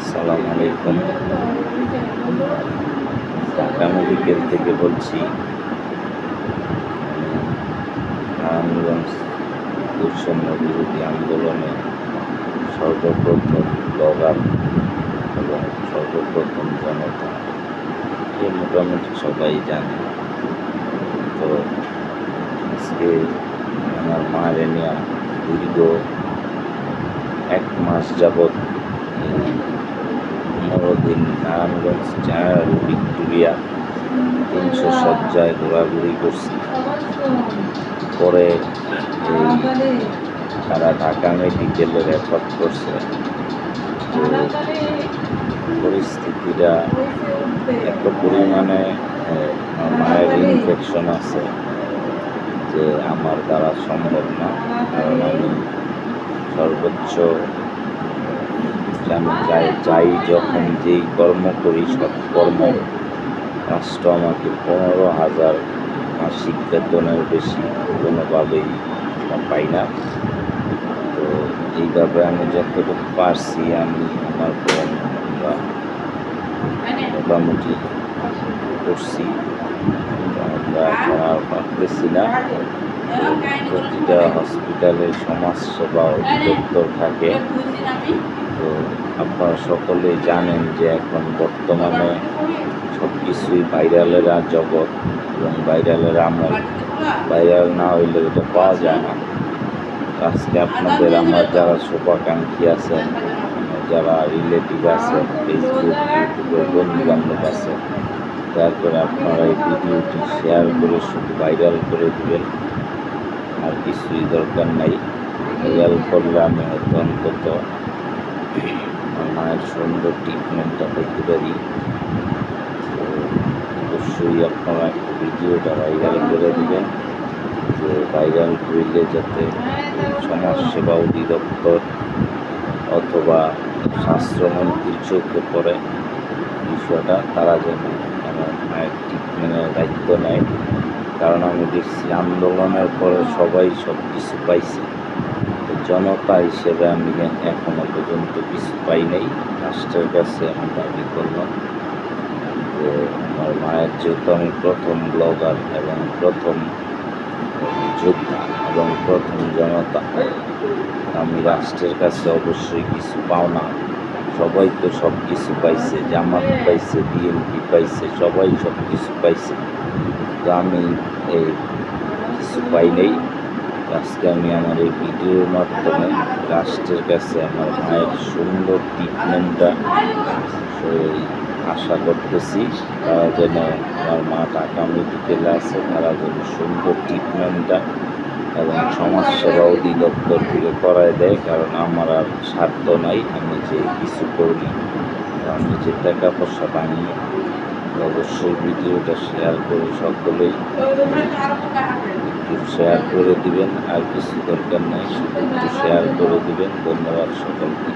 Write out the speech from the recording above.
আসসালামু আলাইকুম। ঢাকা মেডিকেল থেকে বলছি। নারায়ণগঞ্জ বৈষম্য বিরোধী আন্দোলনে সর্বপ্রথম ব্লগার এবং সর্বপ্রথম জনতা, এ মোটামুটি সবাই জানে। তো আজকে আমার মায়ের নিয়ে দীর্ঘ 1 মাস যাবৎ 15 দিন নারায়ণগঞ্জ জেনারেল ভিক্টোরিয়া 300 শয্যায় ঘোরাঘুরি করছি। পরে তারা ঢাকা মেডিকেলে রেফার করছে। তো পরিস্থিতিটা এত পরিমাণে আমার মায়ের ইনফেকশন আছে যে আমার দ্বারা সম্ভব না। কারণ আমি সর্বোচ্চ আমি যাই যখন যেই কর্ম করি সৎকর্ম, রাষ্ট্র আমাকে 15,000 মাসিক বেতনের বেশি কোনোভাবেই পাই না। তো এইভাবে আমি যতটুকু পারছি আমি আমার আমরা মোটামুটি করছি। আমরা এখন আর পারতেছি না। প্রতিটা হসপিটালে সমাজসেবা অধিদপ্তর থাকে। তো আপনারা সকলেই জানেন যে এখন বর্তমানে সব কিছুই ভাইরালের জগৎ এবং ভাইরালের আমল। ভাইরাল না হইলে এটা পাওয়া যায় না। আজকে আপনাদের আমার যারা শুভাকাঙ্ক্ষী আছেন, যারা রিলেটিভ আছেন, ফেসবুক ইউটিউবের বন্ধুবান্ধব আছে, দয়া করে আপনারা এই ভিডিওটি শেয়ার করে শুধু ভাইরাল করে দেবেন। আর কিছুই দরকার নাই। ভাইরাল করলে আমি হয়তো অন্তত আমার মায়ের সুন্দর ট্রিটমেন্টটা পেতে পারি। তো অবশ্যই আপনারা একটু ভিডিওটা ভাইরাল করে দেবেন, যে ভাইরাল করলে যাতে সমাজসেবা অধিদপ্তর অথবা স্বাস্থ্যমন্ত্রীর চোখে পড়ে বিষয়টা, তারা যেন আমার মায়ের ট্রিটমেন্টের দায়িত্ব নেয়। কারণ আমি দেখছি আন্দোলনের পরে সবাই সব কিছু পাইছে, জনতা হিসেবে আমি এখনো পর্যন্ত কিছু পাই নাই। রাষ্ট্রের কাছে আমি দাবি করলাম যে আমার মায়ের যেহেতু আমি প্রথম ব্লগার এবং প্রথম যোদ্ধা এবং প্রথম জনতা, আমি রাষ্ট্রের কাছে অবশ্যই কিছু পাওনা। সবাই তো সব কিছু পাইছে, জামাত পাইছে, বিএনপি পাইছে, সবাই সব কিছু পাইছে। তো আমি এই কিছু পাই নাই। আজকে আমি আমার এই ভিডিওর মাধ্যমে রাষ্ট্রের কাছে আমার মায়ের সুন্দর ট্রিটমেন্টটা আশা করতেছি। তারা যেন আমার মা ঢাকা মেডিকেলে আছে, তারা যেন সুন্দর ট্রিটমেন্টটা এবং সমাজসেবা অধিদপ্তর থেকে করায় দেয়। কারণ আমার আর স্বার্থ নাই আমি যে কিছু করি, আমি যে টাকা পয়সা বানিয়ে। অবশ্যই ভিডিওটা শেয়ার করে সকলেই একটু শেয়ার করে দিবেন। আর কিছু দরকার নেই, শুধু একটু শেয়ার করে দিবেন। ধন্যবাদ সকলকে।